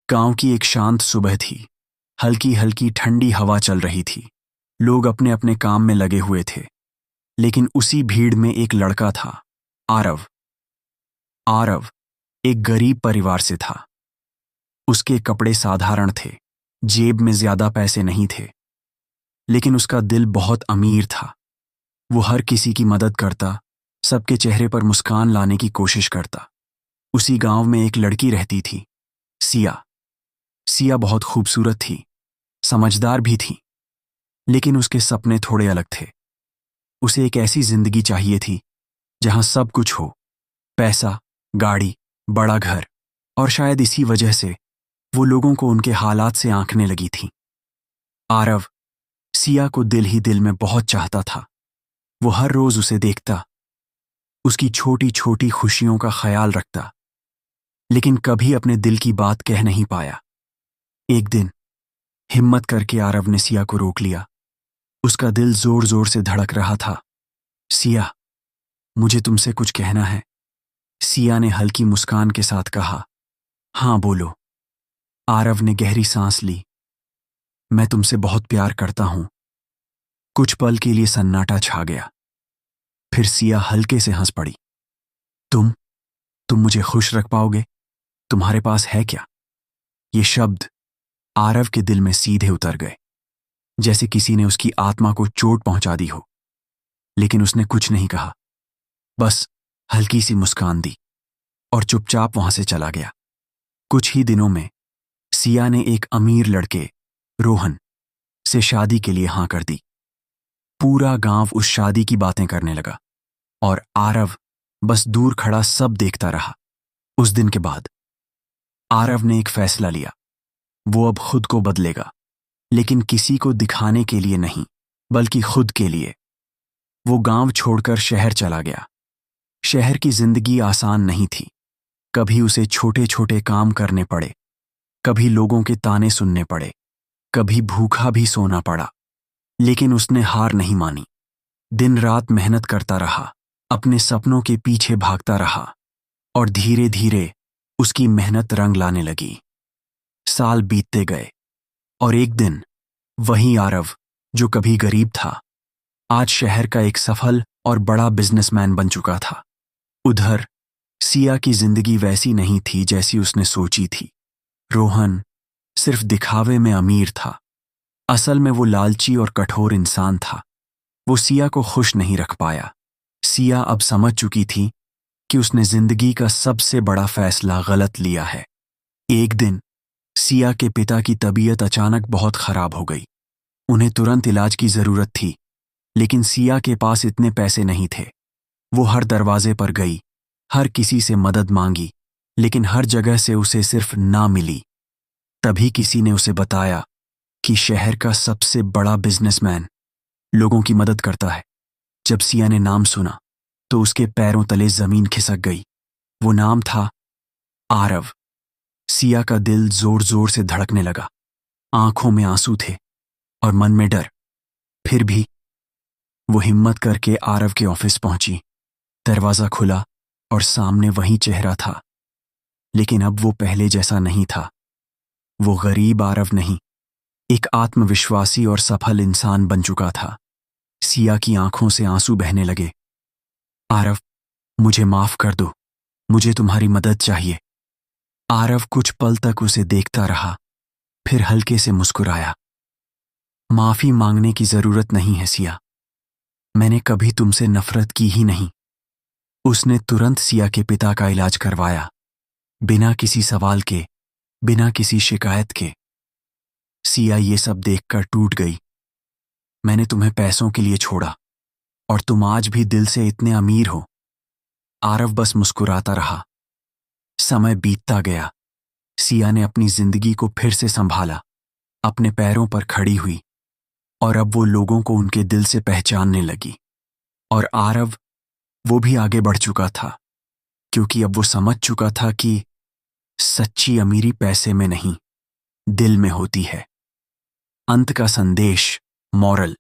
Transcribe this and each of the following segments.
गांव की एक शांत सुबह थी। हल्की हल्की ठंडी हवा चल रही थी। लोग अपने अपने काम में लगे हुए थे, लेकिन उसी भीड़ में एक लड़का था, आरव। आरव एक गरीब परिवार से था। उसके कपड़े साधारण थे, जेब में ज्यादा पैसे नहीं थे, लेकिन उसका दिल बहुत अमीर था। वो हर किसी की मदद करता, सबके चेहरे पर मुस्कान लाने की कोशिश करता। उसी गांव में एक लड़की रहती थी, सिया। सिया बहुत खूबसूरत थी, समझदार भी थी, लेकिन उसके सपने थोड़े अलग थे। उसे एक ऐसी जिंदगी चाहिए थी जहां सब कुछ हो, पैसा, गाड़ी, बड़ा घर, और शायद इसी वजह से वो लोगों को उनके हालात से आंकने लगी थी। आरव सिया को दिल ही दिल में बहुत चाहता था। वो हर रोज उसे देखता, उसकी छोटी छोटी खुशियों का ख्याल रखता, लेकिन कभी अपने दिल की बात कह नहीं पाया। एक दिन हिम्मत करके आरव ने सिया को रोक लिया। उसका दिल जोर जोर से धड़क रहा था। सिया, मुझे तुमसे कुछ कहना है। सिया ने हल्की मुस्कान के साथ कहा। हाँ बोलो। आरव ने गहरी सांस ली। मैं तुमसे बहुत प्यार करता हूं। कुछ पल के लिए सन्नाटा छा गया। फिर सिया हल्के से हंस पड़ी। तुम मुझे खुश रख पाओगे? तुम्हारे पास है क्या? ये शब्द आरव के दिल में सीधे उतर गए, जैसे किसी ने उसकी आत्मा को चोट पहुंचा दी हो। लेकिन उसने कुछ नहीं कहा, बस हल्की सी मुस्कान दी और चुपचाप वहां से चला गया। कुछ ही दिनों में सिया ने एक अमीर लड़के, रोहन, से शादी के लिए हां कर दी। पूरा गांव उस शादी की बातें करने लगा और आरव बस दूर खड़ा सब देखता रहा। उस दिन के बाद आरव ने एक फैसला लिया। वो अब खुद को बदलेगा, लेकिन किसी को दिखाने के लिए नहीं, बल्कि खुद के लिए। वो गांव छोड़कर शहर चला गया। शहर की जिंदगी आसान नहीं थी। कभी उसे छोटे छोटे काम करने पड़े, कभी लोगों के ताने सुनने पड़े, कभी भूखा भी सोना पड़ा। लेकिन उसने हार नहीं मानी। दिन रात मेहनत करता रहा, अपने सपनों के पीछे भागता रहा, और धीरे धीरे उसकी मेहनत रंग लाने लगी। साल बीतते गए और एक दिन वही आरव, जो कभी गरीब था, आज शहर का एक सफल और बड़ा बिजनेसमैन बन चुका था। उधर सिया की जिंदगी वैसी नहीं थी जैसी उसने सोची थी। रोहन सिर्फ दिखावे में अमीर था। असल में वो लालची और कठोर इंसान था। वो सिया को खुश नहीं रख पाया। सिया अब समझ चुकी थी कि उसने जिंदगी का सबसे बड़ा फैसला गलत लिया है। एक दिन सिया के पिता की तबीयत अचानक बहुत खराब हो गई। उन्हें तुरंत इलाज की जरूरत थी, लेकिन सिया के पास इतने पैसे नहीं थे। वो हर दरवाजे पर गई, हर किसी से मदद मांगी, लेकिन हर जगह से उसे सिर्फ ना मिली। तभी किसी ने उसे बताया कि शहर का सबसे बड़ा बिजनेसमैन लोगों की मदद करता है। जब सिया ने नाम सुना तो उसके पैरों तले जमीन खिसक गई। वो नाम था आरव। सिया का दिल जोर जोर से धड़कने लगा। आंखों में आंसू थे और मन में डर। फिर भी वो हिम्मत करके आरव के ऑफिस पहुंची। दरवाजा खुला और सामने वही चेहरा था, लेकिन अब वो पहले जैसा नहीं था। वो गरीब आरव नहीं, एक आत्मविश्वासी और सफल इंसान बन चुका था। सिया की आंखों से आंसू बहने लगे। आरव, मुझे माफ कर दो, मुझे तुम्हारी मदद चाहिए। आरव कुछ पल तक उसे देखता रहा, फिर हल्के से मुस्कुराया। माफी मांगने की जरूरत नहीं है सिया, मैंने कभी तुमसे नफरत की ही नहीं। उसने तुरंत सिया के पिता का इलाज करवाया, बिना किसी सवाल के, बिना किसी शिकायत के। सिया ये सब देखकर टूट गई। मैंने तुम्हें पैसों के लिए छोड़ा और तुम आज भी दिल से इतने अमीर हो। आरव बस मुस्कुराता रहा। समय बीतता गया। सिया ने अपनी जिंदगी को फिर से संभाला, अपने पैरों पर खड़ी हुई, और अब वो लोगों को उनके दिल से पहचानने लगी। और आरव, वो भी आगे बढ़ चुका था, क्योंकि अब वो समझ चुका था कि सच्ची अमीरी पैसे में नहीं, दिल में होती है। अंत का संदेश, मॉरल: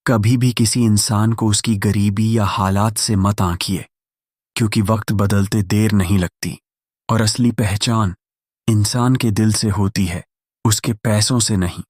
कभी भी किसी इंसान को उसकी गरीबी या हालात से मत आंकिए, क्योंकि वक्त बदलते देर नहीं लगती और असली पहचान इंसान के दिल से होती है, उसके पैसों से नहीं।